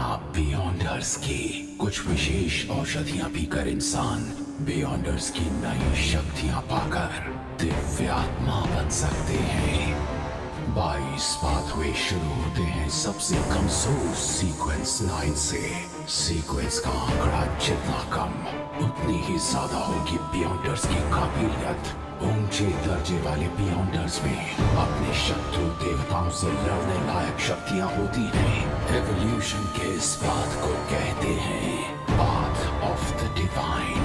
Beyonders की कुछ विशेष औषधियां पीकर इंसान बियॉन्डर्स की नई शक्तियां पाकर दिव्यात्मा बन सकते हैं। 22 पाथवे शुरू होते हैं सबसे कमजोर सीक्वेंस 9 से। सीक्वेंस का आंकड़ा जितना कम उतनी ही ज्यादा होगी बियॉन्डर्स की काबिलियत। ऊंचे दर्जे वाले बियॉन्डर्स में अपने शत्रु देवताओं से लड़ने लायक शक्तियां होती हैं। एवोल्यूशन के इस पाथ को कहते हैं पाथ ऑफ द डिवाइन।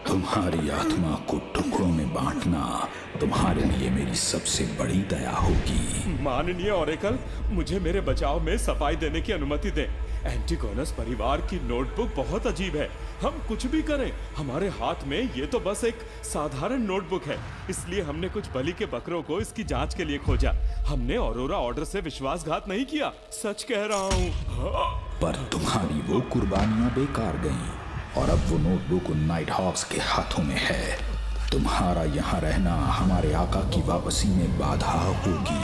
तुम्हारी आत्मा को टुकड़ों में बांटना तुम्हारे लिए मेरी सबसे बड़ी दया होगी। माननीय ओरेकल, मुझे मेरे बचाव में सफाई देने की अनुमति दें। एंटिगोनस परिवार की नोटबुक बहुत अजीब है। हम कुछ भी करें, हमारे हाथ में ये तो बस एक साधारण नोटबुक है। इसलिए हमने कुछ बलि के बकरों को इसकी जांच के लिए खोजा। हमने ऑरोरा ऑर्डर से विश्वासघात नहीं किया, सच कह रहा हूँ। पर तुम्हारी वो कुर्बानियां बेकार गईं और अब वो नोटबुक उन नाइट हॉक्स के हाथों में है। तुम्हारा यहाँ रहना हमारे आका की वापसी में बाधा होगी।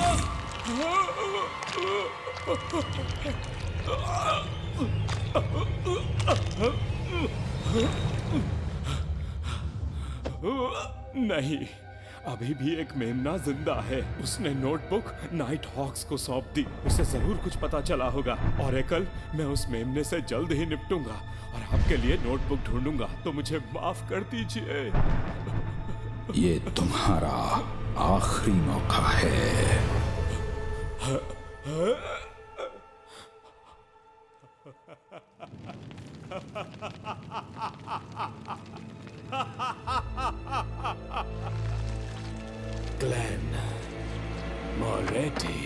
नहीं, अभी भी एक मेमना जिंदा है। उसने नोटबुक नाइट हॉक्स को सौंप दी। उसे जरूर कुछ पता चला होगा। ओरेकल, मैं उस मेमने से जल्द ही निपटूंगा और आपके लिए नोटबुक ढूंढूंगा। तो मुझे माफ कर दीजिए। ये तुम्हारा आखिरी मौका है। ग्लेन मोरेटी।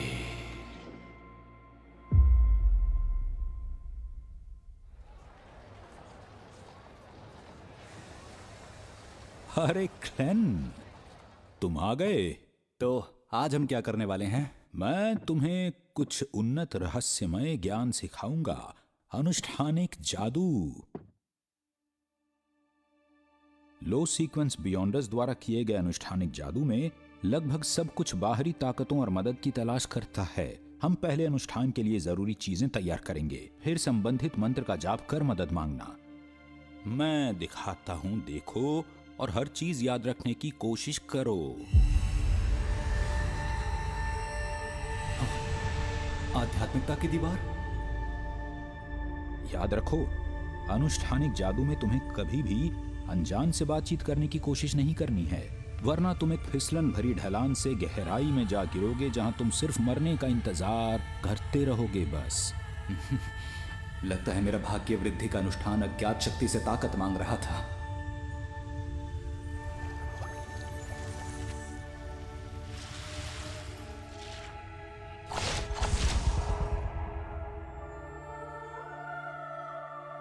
अरे क्लेन, तुम आ गए। तो आज हम क्या करने वाले हैं? मैं तुम्हें कुछ उन्नत रहस्यमय ज्ञान सिखाऊंगा। अनुष्ठानिक जादू। लो सीक्वेंस बियॉन्डर्स द्वारा किए गए अनुष्ठानिक जादू में लगभग सब कुछ बाहरी ताकतों और मदद की तलाश करता है। हम पहले अनुष्ठान के लिए जरूरी चीजें तैयार करेंगे, फिर संबंधित मंत्र का जाप कर मदद मांगना। मैं दिखाता हूं, देखो और हर चीज याद रखने की कोशिश करो। आध्यात्मिकता की दीवार। याद रखो, अनुष्ठानिक जादू में तुम्हें कभी भी अनजान से बातचीत करने की कोशिश नहीं करनी है, वरना तुम एक फिसलन भरी ढलान से गहराई में जा गिरोगे जहां तुम सिर्फ मरने का इंतजार करते रहोगे बस। लगता है मेरा भाग्य वृद्धि का अनुष्ठान अज्ञात शक्ति से ताकत मांग रहा था।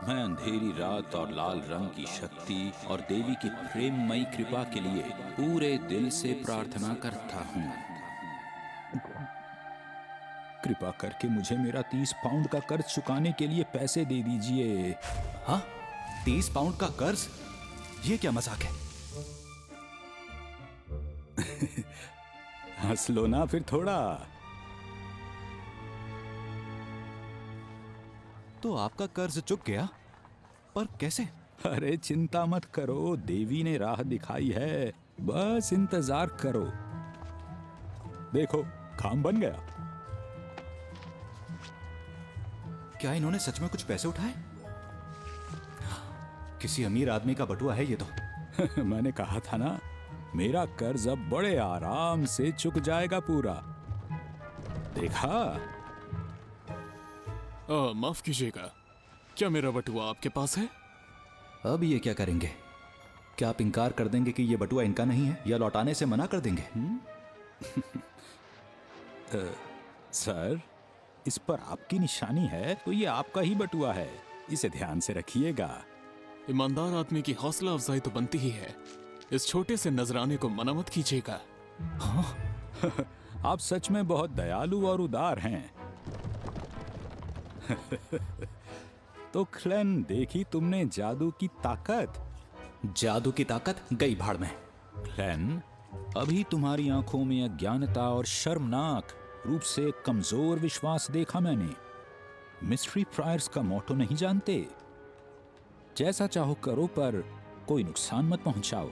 मैं अंधेरी रात और लाल रंग की शक्ति और देवी की प्रेममयी कृपा के लिए पूरे दिल से प्रार्थना करता हूँ। कृपा करके मुझे मेरा 30 पाउंड का कर्ज चुकाने के लिए पैसे दे दीजिए। हाँ, 30 पाउंड का कर्ज? ये क्या मजाक है? हंस लो ना फिर थोड़ा। तो आपका कर्ज चुक गया, पर कैसे? अरे चिंता मत करो, देवी ने राह दिखाई है, बस इंतजार करो। देखो, काम बन गया। क्या इन्होंने सच में कुछ पैसे उठाए? किसी अमीर आदमी का बटुआ है ये तो। मैंने कहा था ना, मेरा कर्ज अब बड़े आराम से चुक जाएगा पूरा। देखा? माफ कीजिएगा, क्या मेरा बटुआ आपके पास है? अब ये क्या करेंगे? क्या आप इनकार कर देंगे कि ये बटुआ इनका नहीं है, या लौटाने से मना कर देंगे? सर, इस पर आपकी निशानी है तो ये आपका ही बटुआ है, इसे ध्यान से रखिएगा। ईमानदार आदमी की हौसला अफजाई तो बनती ही है। इस छोटे से नजराने को मना मत कीजिएगा। हाँ? आप सच में बहुत दयालु और उदार हैं। तो क्लेन, देखी तुमने जादू की ताकत? जादू की ताकत गई भाड़ में। क्लेन, अभी तुम्हारी आंखों में अज्ञानता और शर्मनाक रूप से कमजोर विश्वास देखा मैंने। मिस्ट्री प्रायर्स का मोटो नहीं जानते? जैसा चाहो करो, पर कोई नुकसान मत पहुंचाओ।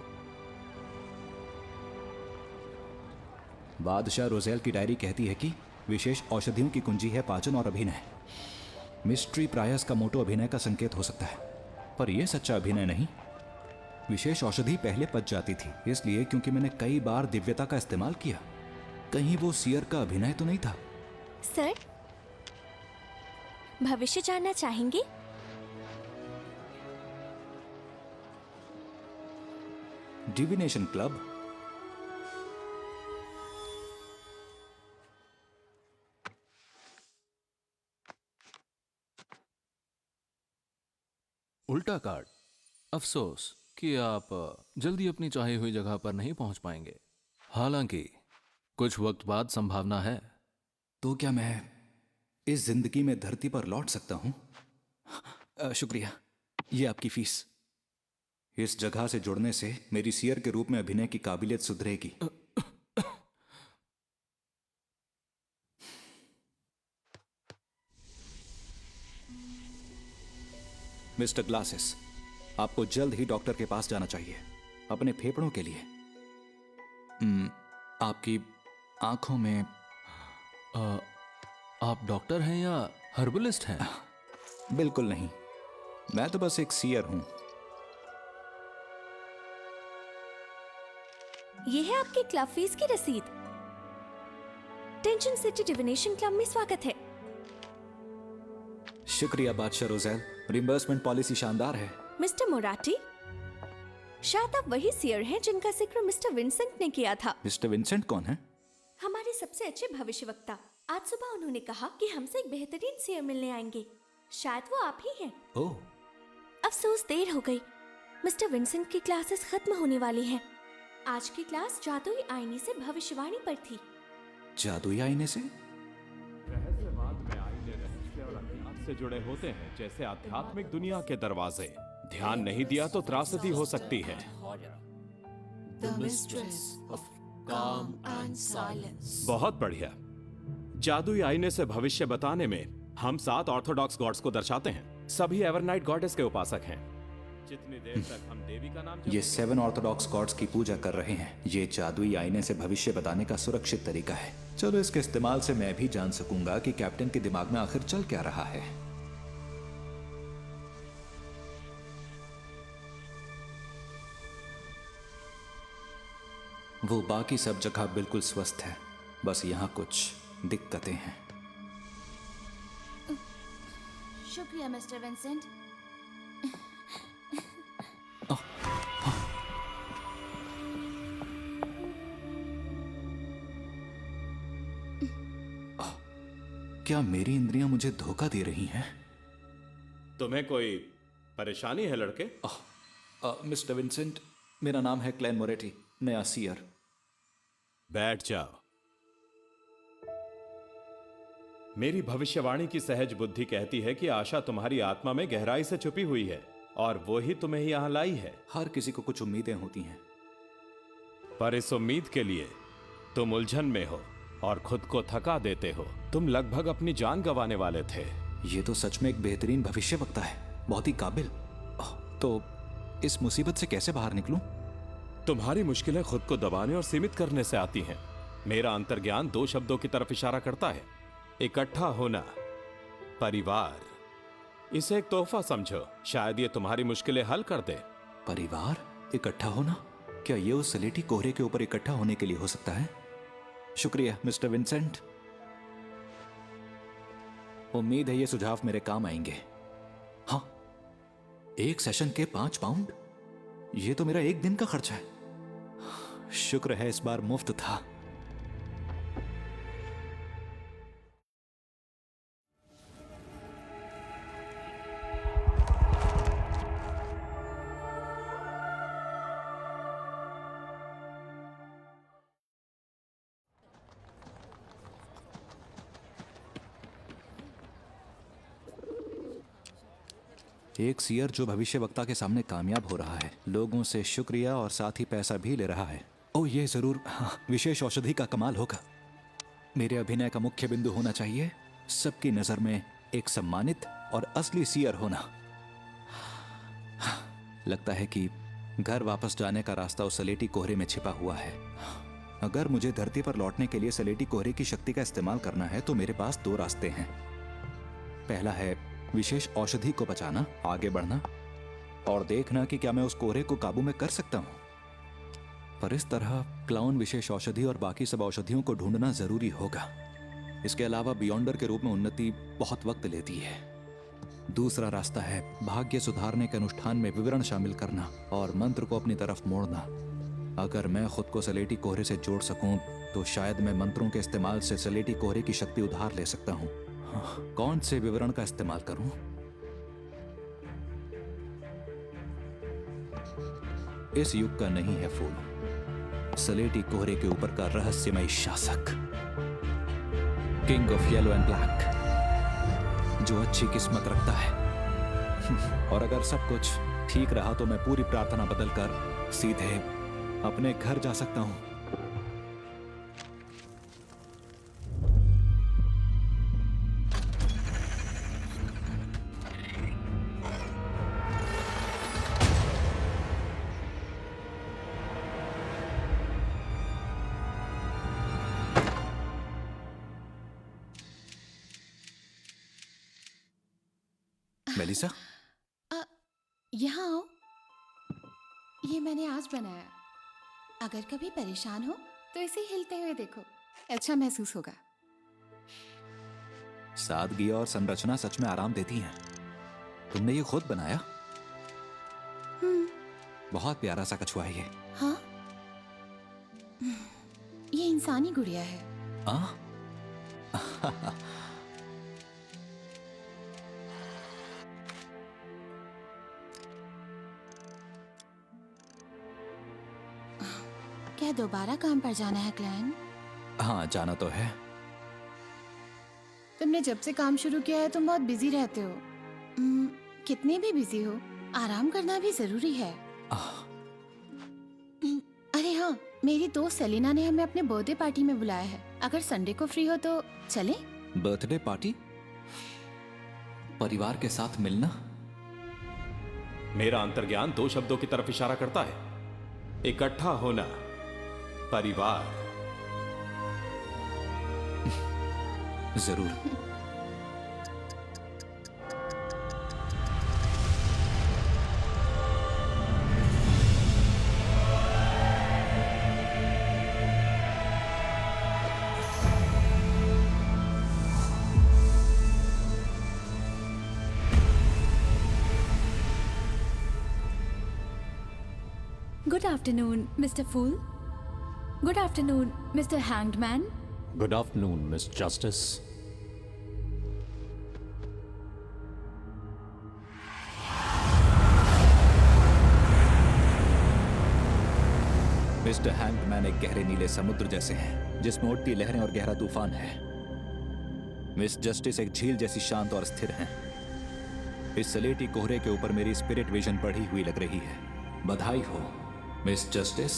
बादशाह रोजेल की डायरी कहती है कि विशेष औषधियों की कुंजी है पाचन और अभिनय। मिस्ट्री प्रायर्स का मोटो अभिनय का संकेत हो सकता है, पर यह सच्चा अभिनय नहीं। विशेष औषधि पहले पच जाती थी, इसलिए क्योंकि मैंने कई बार दिव्यता का इस्तेमाल किया। कहीं वो सियर का अभिनय तो नहीं था? सर, भविष्य जानना चाहेंगे? Divination club? उल्टा कार्ड। अफसोस कि आप जल्दी अपनी चाही हुई जगह पर नहीं पहुंच पाएंगे। हालांकि कुछ वक्त बाद संभावना है। तो क्या मैं इस जिंदगी में धरती पर लौट सकता हूं? शुक्रिया, ये आपकी फीस। इस जगह से जुड़ने से मेरी सियर के रूप में अभिनय की काबिलियत सुधरेगी। मिस्टर ग्लासेस, आपको जल्द ही डॉक्टर के पास जाना चाहिए अपने फेफड़ों के लिए। आपकी आंखों में आप डॉक्टर हैं या हर्बलिस्ट हैं? बिल्कुल नहीं, मैं तो बस एक सियर हूं। ये है आपकी क्लब फीस की रसीद। टेंशन सिटी डिविनेशन क्लब में स्वागत है। शुक्रिया बादशाह रोजेल, रिम्बर्समेंट पॉलिसी शानदार है। मिस्टर मोराटी, शायद आप वही सियर हैं जिनका जिक्र मिस्टर विंसेंट ने किया था। मिस्टर विंसेंट कौन है? हमारे सबसे अच्छे भविष्यवक्ता। आज सुबह उन्होंने कहा कि हमसे एक बेहतरीन सियर मिलने आएंगे। शायद वो आप ही हैं। ओह, अफसोस देर हो गई। मिस्टर विंसेंट की क्लासेस खत्म होने वाली हैं। आज की क्लास जादुई आईने से भविष्यवाणी पर थी। जादुई आईने से? रहस्यवाद में आईने रहस्य और अज्ञात से जुड़े होते हैं, जैसे आध्यात्मिक दुनिया के दरवाजे। ध्यान नहीं दिया तो त्रासदी हो सकती है। The mistress of calm and silence. बहुत बढ़िया। जादुई आईने से भविष्य बताने में हम 7 ऑर्थोडॉक्स गॉड्स को दर्शाते हैं। सभी एवरनाइट गॉडेस के उपासक हैं। जितनी देर तक हम देवी का नाम ये 7 ऑर्थोडॉक्स गॉड्स की पूजा कर रहे हैं। ये जादुई आईने से भविष्य बताने का सुरक्षित तरीका है। चलो, इसके इस्तेमाल से मैं भी जान सकूंगा कि कैप्टन के दिमाग में आखिर चल क्या रहा है। वो बाकी सब जगह बिल्कुल स्वस्थ है, बस यहाँ कुछ दिक्कतें हैं। शुक्रिया मिस्टर विंसेंट। क्या मेरी इंद्रियां मुझे धोखा दे रही हैं? तुम्हें कोई परेशानी है लड़के? मिस्टर विंसेंट, मेरा नाम है क्लेन मोरेटी, नया सियर। बैठ जाओ। मेरी भविष्यवाणी की सहज बुद्धि कहती है कि आशा तुम्हारी आत्मा में गहराई से छुपी हुई है और वो ही तुम्हें यहां लाई है। हर किसी को कुछ उम्मीदें होती हैं, पर इस उम्मीद के लिए तुम उलझन में हो और खुद को थका देते हो। तुम लगभग अपनी जान गंवाने वाले थे। ये तो सच में एक बेहतरीन भविष्यवक्ता है, बहुत ही काबिल। तो इस मुसीबत से कैसे बाहर निकलूं? तुम्हारी मुश्किलें खुद को दबाने और सीमित करने से आती हैं। मेरा अंतर्ज्ञान 2 शब्दों की तरफ इशारा करता है, इकट्ठा होना, परिवार। इसे एक तोहफा समझो, शायद ये तुम्हारी मुश्किलें हल कर दे। परिवार? इकट्ठा होना? क्या ये उस सलेटी कोहरे के ऊपर इकट्ठा होने के लिए हो सकता है? शुक्रिया मिस्टर विंसेंट। उम्मीद है ये सुझाव मेरे काम आएंगे। हाँ, 1 सेशन के 5 पाउंड? ये तो मेरा 1 दिन का खर्चा है। शुक्र है इस बार मुफ्त था। एक सीयर जो भविष्यवक्ता के सामने कामयाब हो रहा है, लोगों से शुक्रिया और साथ ही पैसा भी ले रहा है। ओ ये जरूर विशेष औषधि का कमाल होगा। मेरे अभिनय का मुख्य बिंदु होना चाहिए सबकी नजर में एक सम्मानित और असली सीयर होना। लगता है कि घर वापस जाने का रास्ता उस सलेटी कोहरे में छिपा हुआ है। अगर मुझे धरती पर लौटने के लिए सलेटी कोहरे की शक्ति का इस्तेमाल करना है तो मेरे पास दो रास्ते हैं। पहला है विशेष औषधि को बचाना, आगे बढ़ना और देखना कि क्या मैं उस कोहरे को काबू में कर सकता हूं। पर इस तरह क्लाउन विशेष औषधि और बाकी सब औषधियों को ढूंढना जरूरी होगा। इसके अलावा बियॉन्डर के रूप में उन्नति बहुत वक्त लेती है। दूसरा रास्ता है भाग्य सुधारने के अनुष्ठान में विवरण शामिल करना और मंत्र को अपनी तरफ मोड़ना। अगर मैं खुद को सलेटी कोहरे से जोड़ सकूं तो शायद मैं मंत्रों के इस्तेमाल से सलेटी कोहरे की शक्ति उधार ले सकता हूं। कौन से विवरण का इस्तेमाल करूं? इस युग का नहीं है फूल, सलेटी कोहरे के ऊपर का रहस्यमय शासक, king of yellow and black, जो अच्छी किस्मत रखता है। और अगर सब कुछ ठीक रहा तो मैं पूरी प्रार्थना बदलकर सीधे अपने घर जा सकता हूं। मेलिसा, यहाँ आओ। ये मैंने आज बनाया। अगर कभी परेशान हो तो इसे हिलते हुए देखो, अच्छा महसूस होगा। सादगी और संरचना सच में आराम देती हैं। तुमने ये खुद बनाया? बहुत प्यारा सा कछुआ है ये। हाँ, ये इंसानी गुड़िया है। क्या दोबारा काम पर जाना है क्लैन? हाँ, जाना तो है। तुमने जब से काम शुरू किया है तुम बहुत बिजी रहते हो। कितने भी बिजी हो, आराम करना भी जरूरी है। अरे हाँ, मेरी दोस्त सेलिना ने हमें अपने बर्थडे पार्टी में बुलाया है। अगर संडे को फ्री हो तो चले? Birthday party? परिवार के साथ मिलना? मेरा अंतर्ज्ञान दो शब्दों की तरफ इशारा करता है, इकट्ठा होना, परिवार। जरूर। Good afternoon, Mr. Fool. Good afternoon, Mr. Hanged Man. Good afternoon, Miss Justice. Mister hangman एक गहरे नीले समुद्र जैसे हैं, जिसमें उठती लहरें और गहरा तूफान है। मिस जस्टिस एक झील जैसी शांत और स्थिर हैं। इस सलेटी कोहरे के ऊपर मेरी स्पिरिट विजन बढ़ी हुई लग रही है। बधाई हो मिस जस्टिस।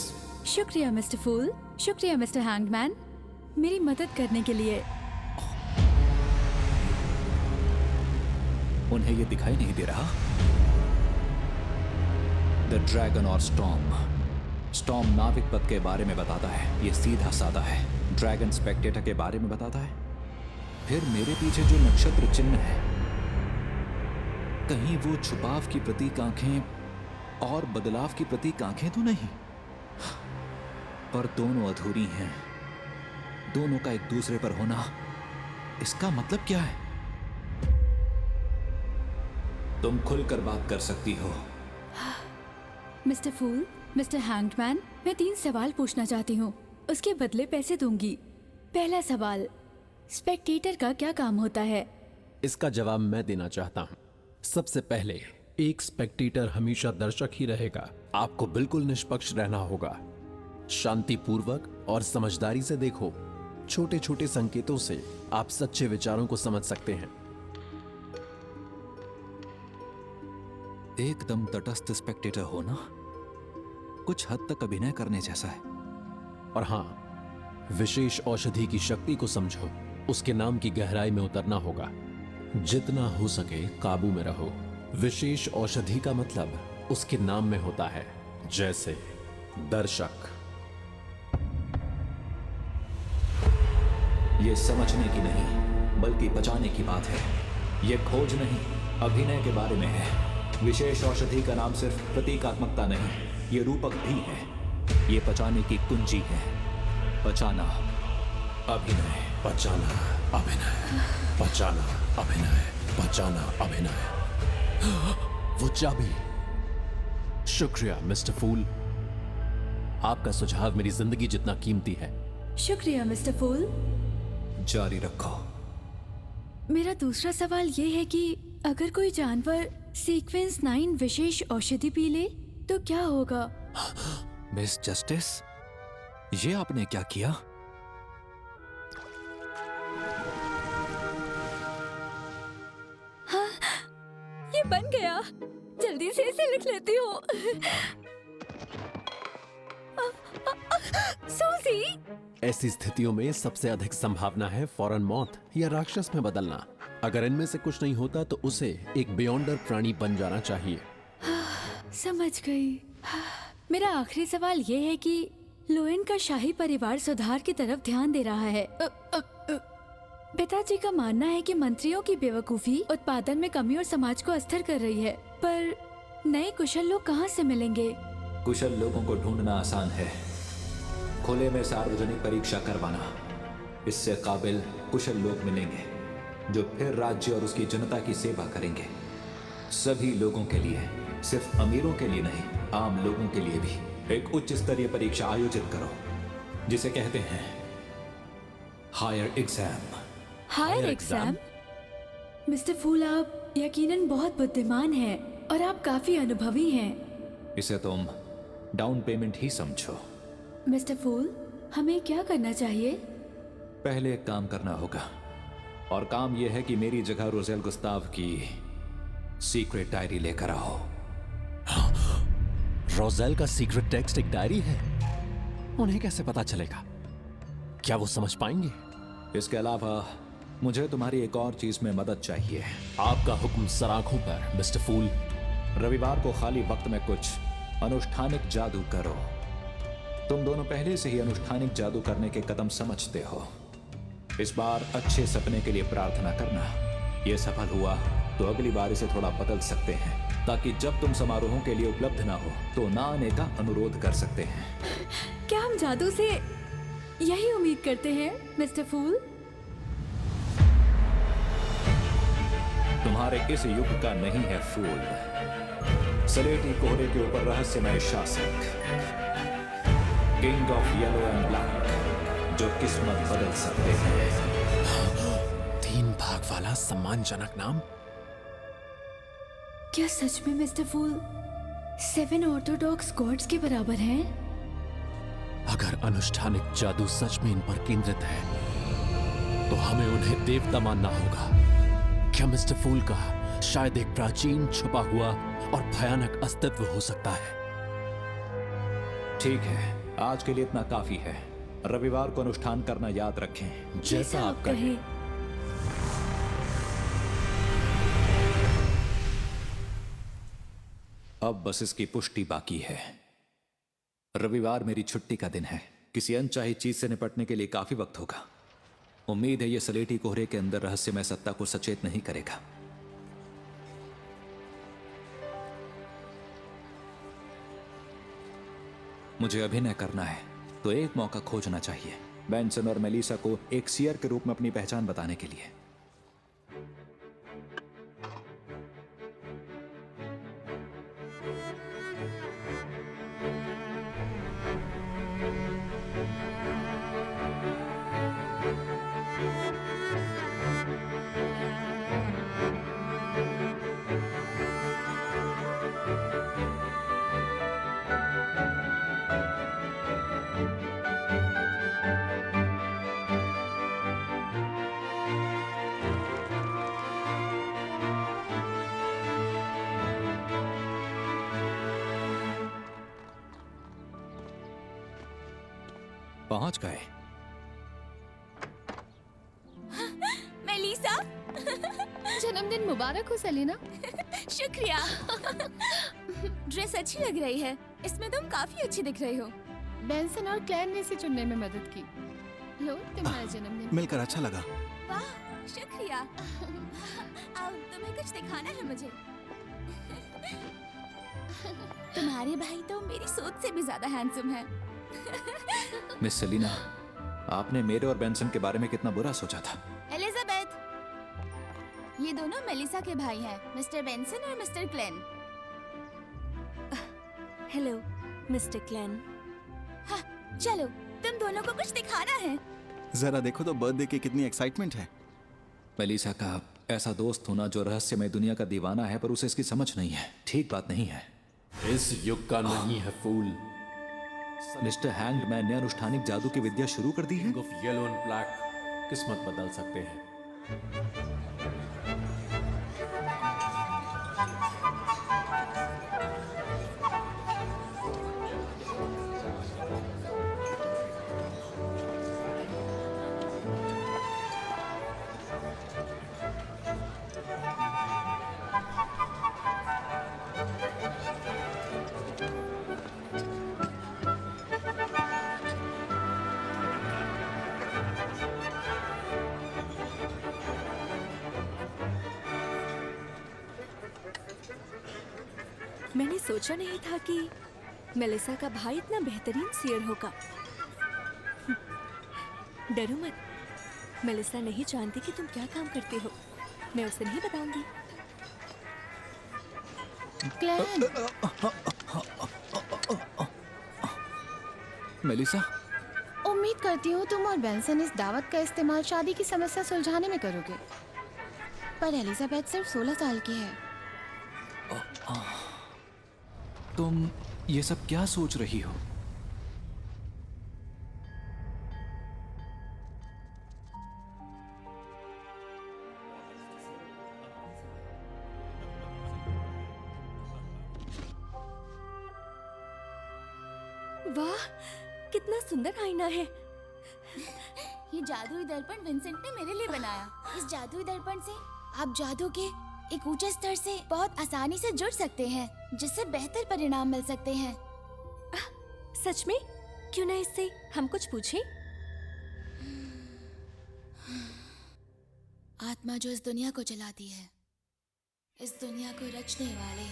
शुक्रिया मिस्टर फूल, शुक्रिया मिस्टर हैंग्ड मैन, मेरी मदद करने के लिए। उन्हें ये दिखाई नहीं दे रहा? द ड्रैगन और स्टॉर्म। स्टॉर्म नाविक पथ के बारे में बताता है, ये सीधा साधा है। ड्रैगन स्पेक्टेटर के बारे में बताता है। फिर मेरे पीछे जो नक्षत्र चिन्ह है, कहीं वो छुपाव की प्रतीक आंखें और बदलाव की प्रतीक आंखें तो नहीं? पर दोनों अधूरी हैं। दोनों का एक दूसरे पर होना, इसका मतलब क्या है? तुम खुलकर बात कर सकती हो। मिस्टर फूल, मिस्टर हैंग्ड मैन, मैं 3 सवाल पूछना चाहती हूँ, उसके बदले पैसे दूंगी। पहला सवाल, स्पेक्टेटर का क्या काम होता है? इसका जवाब मैं देना चाहता हूँ। सबसे पहले, एक स्पेक्टेटर हमेशा दर्शक ही रहेगा। आपको बिल्कुल निष्पक्ष रहना होगा। शांतिपूर्वक और समझदारी से देखो। छोटे छोटे संकेतों से आप सच्चे विचारों को समझ सकते हैं। एकदम तटस्थ स्पेक्टेटर हो ना, कुछ हद तक अभिनय करने जैसा है। और हाँ, विशेष औषधि की शक्ति को समझो, उसके नाम की गहराई में उतरना होगा। जितना हो सके काबू में रहो। विशेष औषधि का मतलब उसके नाम में होता है, जैसे दर्शक। ये समझने की नहीं बल्कि बचाने की बात है। ये खोज नहीं, अभिनय के बारे में है। विशेष औषधि का नाम सिर्फ प्रतीकात्मकता नहीं, ये रूपक भी है। ये बचाने की कुंजी है। बचाना, अभिनय। बचाना, अभिनय, बचाना, अभिनय, बचाना, अभिनय। वो चाबी। शुक्रिया मिस्टर फूल, आपका सुझाव मेरी जिंदगी जितना कीमती है। शुक्रिया मिस्टर फूल। जारी रखो। मेरा दूसरा सवाल ये है कि अगर कोई जानवर सीक्वेंस 9 विशेष औषधि पी ले तो क्या होगा? मिस जस्टिस, ये आपने क्या किया? हाँ, ये बन गया। जल्दी से इसे लिख लेती हूँ। सूजी। ऐसी स्थितियों में सबसे अधिक संभावना है फौरन मौत या राक्षस में बदलना। अगर इनमें से कुछ नहीं होता तो उसे एक बियॉन्डर प्राणी बन जाना चाहिए। समझ गई। मेरा आखिरी सवाल ये है कि लोएन का शाही परिवार सुधार की तरफ ध्यान दे रहा है। पिताजी का मानना है कि मंत्रियों की बेवकूफी उत्पादन में कमी और समाज को अस्थिर कर रही है, पर नए कुशल लोग कहाँ से मिलेंगे? कुशल लोगों को ढूंढना आसान है। खुले में सार्वजनिक परीक्षा करवाना, इससे काबिल कुशल लोग मिलेंगे जो फिर राज्य और उसकी जनता की सेवा करेंगे। सभी लोगों के लिए, सिर्फ अमीरों के लिए नहीं, आम लोगों के लिए भी एक उच्च स्तरीय परीक्षा आयोजित करो जिसे कहते हैं higher exam. Higher exam? Mister fool, आप यकीनन बहुत बुद्धिमान हैं और आप काफी अनुभवी हैं। इसे तुम डाउन पेमेंट ही समझो। मिस्टर फूल, हमें क्या करना चाहिए? पहले एक काम करना होगा, और काम यह है कि मेरी जगह रोजेल गुस्ताव की सीक्रेट डायरी लेकर आओ। रोजेल का सीक्रेट टेक्स्ट एक डायरी है? उन्हें कैसे पता चलेगा? क्या वो समझ पाएंगे? इसके अलावा मुझे तुम्हारी एक और चीज में मदद चाहिए। आपका हुक्म सराखों पर मिस्टर फूल। रविवार को खाली वक्त में कुछ अनुष्ठानिक जादू करो। तुम दोनों पहले से ही अनुष्ठानिक जादू करने के कदम समझते हो। इस बार अच्छे सपने के लिए प्रार्थना करना। यह सफल हुआ तो अगली बार इसे थोड़ा बदल सकते हैं, ताकि जब तुम समारोहों के लिए उपलब्ध ना हो तो ना आने का अनुरोध कर सकते हैं। क्या हम जादू से यही उम्मीद करते हैं मिस्टर फूल? तुम्हारे इस युग का नहीं है फूल। सलेटी कोहरे के ऊपर रहस्यमय शासक, king of yellow and black, जो किस्मत बदल सकते हैं। 3 भाग वाला सम्मानजनक नाम। क्या सच में मिस्टर फूल 7 ऑर्थोडॉक्स गॉड्स के बराबर हैं? अगर अनुष्ठानिक जादू सच में इन पर केंद्रित है तो हमें उन्हें देवता मानना होगा। क्या मिस्टर फूल का शायद एक प्राचीन, छुपा हुआ और भयानक अस्तित्व हो सकता है? ठीक है, आज के लिए इतना काफी है। रविवार को अनुष्ठान करना याद रखें। जैसा आप कहें। अब बस इसकी पुष्टि बाकी है। रविवार मेरी छुट्टी का दिन है। किसी अनचाही चीज से निपटने के लिए काफी वक्त होगा। उम्मीद है यह सलेटी कोहरे के अंदर रहस्यमय सत्ता को सचेत नहीं करेगा। मुझे अभिनय करना है तो एक मौका खोजना चाहिए, बेंसन और मेलिसा को एक सियर के रूप में अपनी पहचान बताने के लिए। पहुंच गए। मेलिसा। जन्मदिन मुबारक हो सेलिना। शुक्रिया। ड्रेस अच्छी लग रही है, इसमें तुम काफी अच्छी दिख रही हो। बेंसन और क्लैन ने इसे चुनने में मदद की। लो तुम्हारा जन्मदिन। मिलकर अच्छा लगा। वाह, शुक्रिया। अब तुम्हें कुछ दिखाना है मुझे। तुम्हारे भाई तो मेरी सोच से भी ज्यादा हैंडसम है। मिस सेलिना, आपने मेरे और बेंसन के बारे में कितना बुरा सोचा था। एलिजाबेथ, ये दोनों मेलिसा के भाई हैं, मिस्टर बेंसन और mister Klein. Hello mister Klein. हाँ, चलो तुम दोनों को कुछ दिखाना है। जरा देखो तो बर्थडे की कितनी एक्साइटमेंट है। मेलिसा का ऐसा दोस्त होना जो रहस्यमय दुनिया का दीवाना है पर उसे इसकी समझ नहीं है, ठीक बात नहीं है। इस युग का नहीं है फूल। मिस्टर हैंगमैन ने अनुष्ठानिक जादू की विद्या शुरू कर दी है। ऑफ येलो एंड ब्लैक किस्मत बदल सकते हैं। मैंने सोचा नहीं था कि मेलिसा का भाई इतना बेहतरीन सियर होगा। डरो मत, मेलिसा नहीं जानती कि तुम क्या काम करते हो। मैं उसे नहीं बताऊंगी। क्लैन, मेलिसा, उम्मीद करती हूँ तुम और बेंसन इस दावत का इस्तेमाल शादी की समस्या सुलझाने में करोगे। पर एलिजाबेथ सिर्फ 16 साल की है। तुम ये सब क्या सोच रही हो? वाह, कितना सुंदर आईना है। ये जादुई दर्पण विंसेंट ने मेरे लिए बनाया। इस जादुई दर्पण से आप जादू के एक ऊंचे स्तर से बहुत आसानी से जुड़ सकते हैं, जिससे बेहतर परिणाम मिल सकते हैं। सच में? क्यों ना इससे हम कुछ पूछें? आत्मा जो इस दुनिया को चलाती है, इस दुनिया को रचने वाले,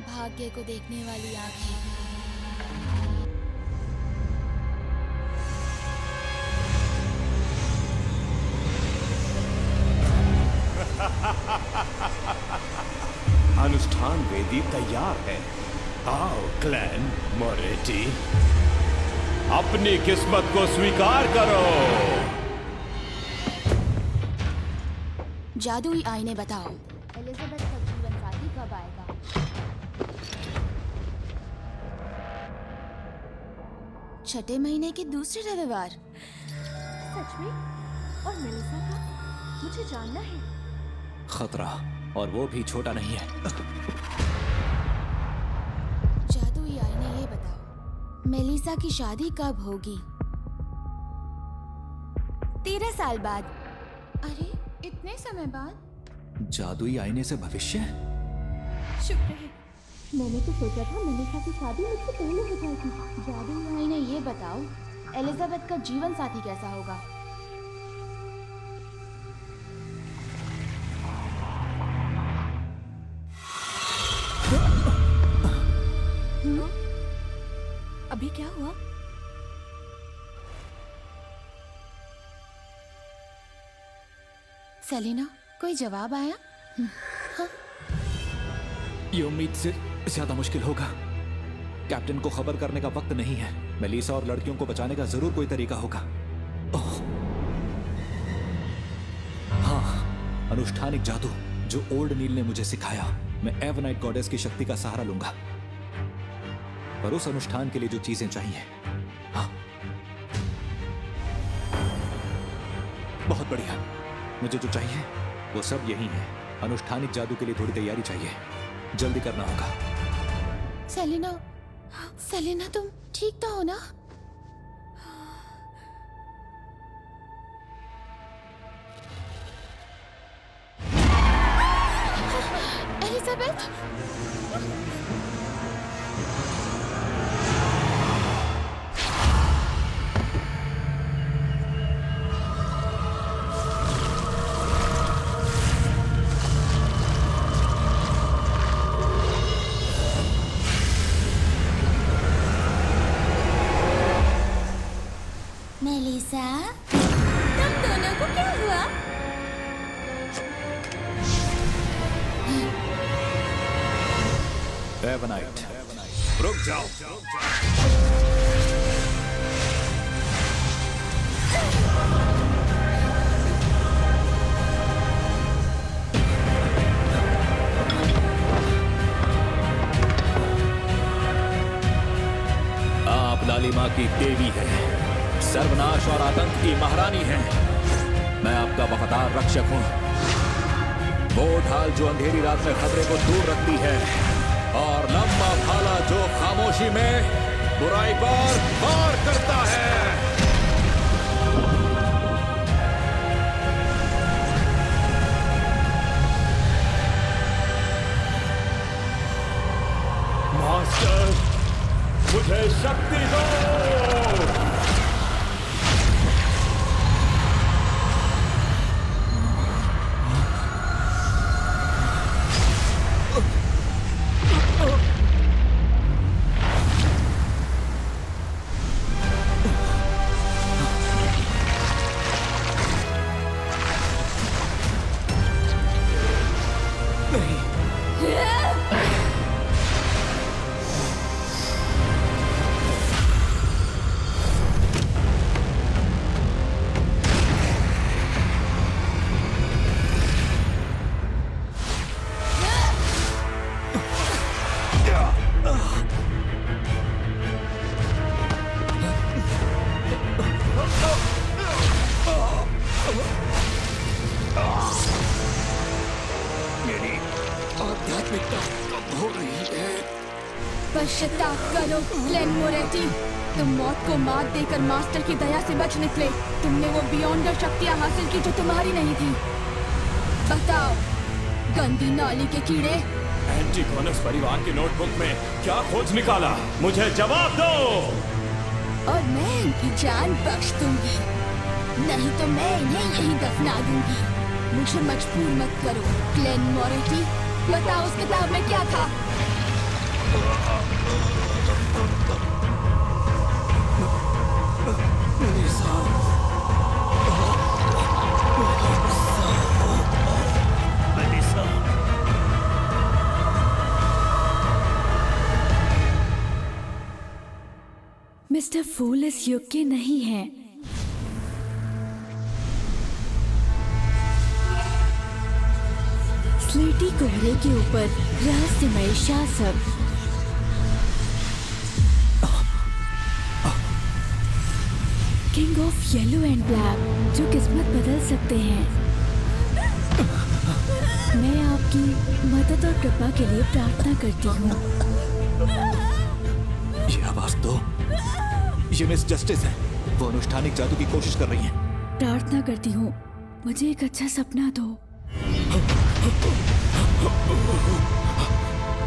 भाग्य को देखने वाली आंखें, अनुष्ठान वेदी तैयार है। आओ क्लैन मोरेटी, अपनी किस्मत को स्वीकार करो। जादुई आईने बताओ, एलिजाबेथ का जीवन साथी कब आएगा? छठे महीने के दूसरे रविवार। सच में? और मेलिसा का? मुझे जानना है। खतरा, और वो भी छोटा नहीं है। जादुई आईने ये बताओ, मेलिसा की शादी कब होगी? 13 साल बाद। अरे इतने समय बाद? जादुई आईने से भविष्य? शुक्र है। मैंने तो सोचा था मेलिसा की शादी मुझसे पहले हो जाएगी। जादुई आईने ये बताओ, एलिजाबेथ का जीवन साथी कैसा होगा? अभी क्या हुआ? सेलिना, कोई जवाब आया? ये उम्मीद से ज्यादा मुश्किल होगा। कैप्टन को खबर करने का वक्त नहीं है। मेलिसा और लड़कियों को बचाने का जरूर कोई तरीका होगा। ओह, हाँ, अनुष्ठानिक जादू जो ओल्ड नील ने मुझे सिखाया। मैं एवनाइट गॉडेस की शक्ति का सहारा लूंगा, पर उस अनुष्ठान के लिए जो चीजें चाहिए। हाँ, बहुत बढ़िया। मुझे जो चाहिए वो सब यही है। अनुष्ठानिक जादू के लिए थोड़ी तैयारी चाहिए, जल्दी करना होगा। सेलिना, सेलेना, तुम ठीक तो हो ना? एलिजाबेथ, मेलिसा, तुम दोनों को क्या हुआ? एवनाइट, रुक जाओ। आप लालिमा की देवी है, सर्वनाश और आतंक की महारानी है। मैं आपका वफादार रक्षक हूँ। वो ढाल जो अंधेरी रात में खतरे को दूर रखती है, और लंबा भाला जो खामोशी में बुराई पर वार करता है। मास्टर, मुझे शक्ति दो। पश्चाताप करो ग्लेन मोरेटी। तुम मौत को मात देकर मास्टर की दया से बच निकले। तुमने वो बियॉन्डर शक्तियाँ हासिल की जो तुम्हारी नहीं थी। बताओ, गंदी नाली के कीड़े। एंटिगोनस परिवार के नोटबुक में क्या खोज निकाला? मुझे जवाब दो। और मैं इनकी जान बख्श दूंगी, नहीं तो मैं इन्हें यहीं दफना दूंगी। मुझे मजबूर मत करो ग्लेन मोरेटी। बताओ उस किताब में क्या था? मिस्टर फूल इस युग के नहीं हैं। स्लेटी कोहरे के ऊपर रहस्यमय शासक। King of yellow and black, जो किस्मत बदल सकते हैं। मैं आपकी मदद और कृपा के लिए प्रार्थना करती हूँ। ये आवाज तो ये मिस जस्टिस है। वो अनुष्ठानिक जादू की कोशिश कर रही है। प्रार्थना करती हूँ, मुझे एक अच्छा सपना दो।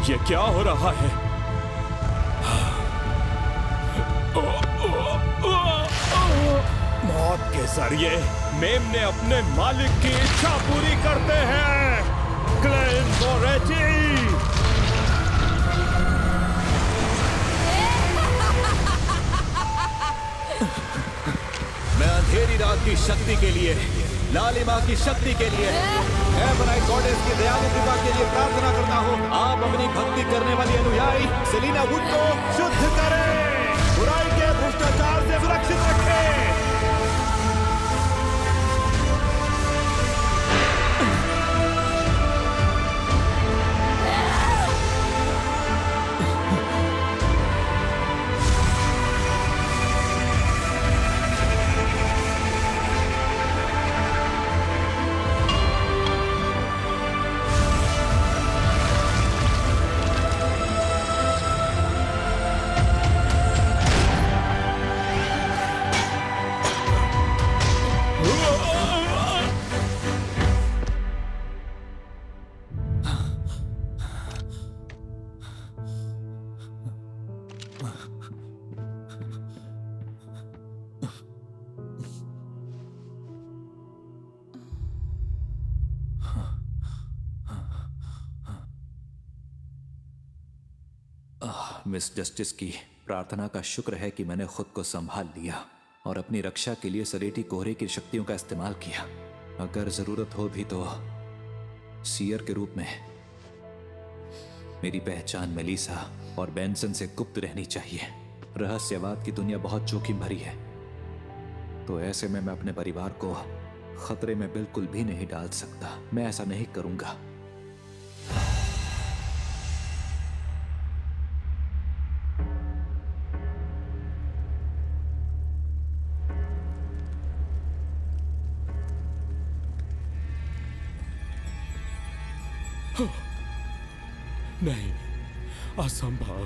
ये क्या हो रहा है? मौत के जरिए मेम ने अपने मालिक की इच्छा पूरी करते हैं। ग्लेन मोरेटी। मैं अंधेरी रात की शक्ति के लिए, लालिमा की शक्ति के लिए, एवनाइट गॉडेस की दयालु कृपा के लिए प्रार्थना करता हूँ। आप अपनी भक्ति करने वाली अनुयायी सेलिना वुड को शुद्ध करें, बुराई के भ्रष्टाचार से सुरक्षित रखें। मिस जस्टिस की प्रार्थना का शुक्र है कि मैंने खुद को संभाल लिया और अपनी रक्षा के लिए सलेटी कोहरे की शक्तियों का इस्तेमाल किया। अगर जरूरत हो भी तो सीयर के रूप में। मेरी पहचान मेलिसा और बेंसन से गुप्त रहनी चाहिए। रहस्यवाद की दुनिया बहुत जोखिम भरी है, तो ऐसे में मैं अपने परिवार को खतरे में बिल्कुल भी नहीं डाल सकता। मैं ऐसा नहीं करूंगा। नहीं, असंभव।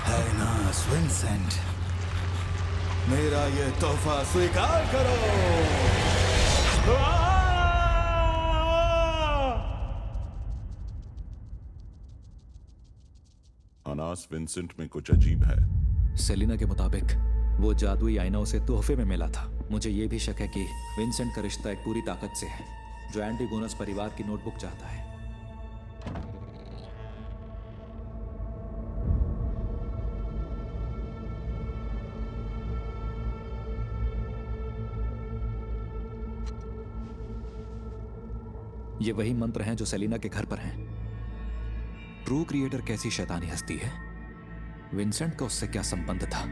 हाइनास विंसेंट, मेरा ये तोहफा स्वीकार करो। अनास विंसेंट में कुछ अजीब है। सेलिना के मुताबिक वो जादुई आईना उसे तोहफे में मिला था। मुझे ये भी शक है कि विंसेंट का रिश्ता एक पूरी ताकत से है जो एंटीगोनस परिवार की नोटबुक चाहता है। ये वही मंत्र हैं जो सेलिना के घर पर हैं। ट्रू क्रिएटर कैसी शैतानी हस्ती है? विंसेंट का उससे क्या संबंध था?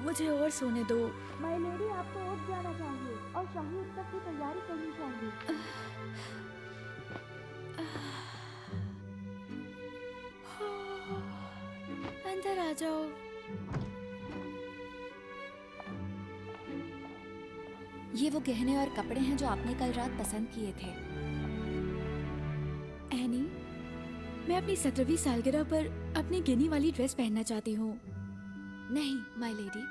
मुझे और सोने दो। माय लेडी, आपको उठ जाना चाहिए और शाही उत्सव की तैयारी करनी चाहिए। अंदर आ जाओ। ये वो गहने और कपड़े हैं जो आपने कल रात पसंद किए थे। एनी, मैं अपनी 17वीं सालगिरह पर अपनी गिनी वाली ड्रेस पहनना चाहती हूँ। नहीं माय लेडी,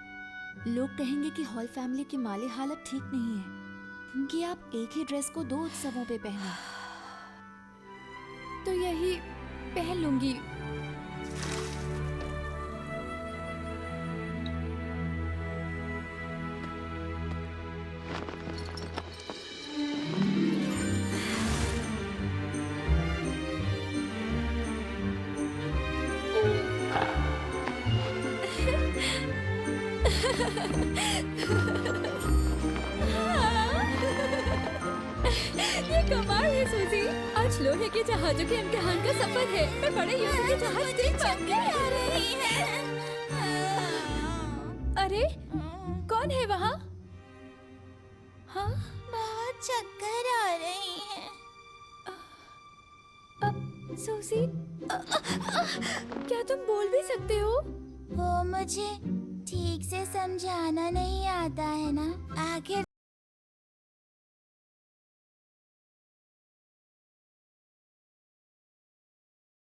लोग कहेंगे कि हॉल फैमिली की माली हालत ठीक नहीं है कि आप एक ही ड्रेस को 2 उत्सवों पे पहने। तो यही पहन लूंगी। ये कमाल है सूजी। आज लोहे के जहाजों के इम्तिहान का सफर है। मैं बड़े युद्ध के जहाज देख पाऊंगी। आ रही है। अरे कौन है वहाँ? हाँ, बहुत चक्कर आ रही है। सूजी, क्या तुम बोल भी सकते हो? वो मुझे ठीक से समझाना नहीं आता है ना। आखिर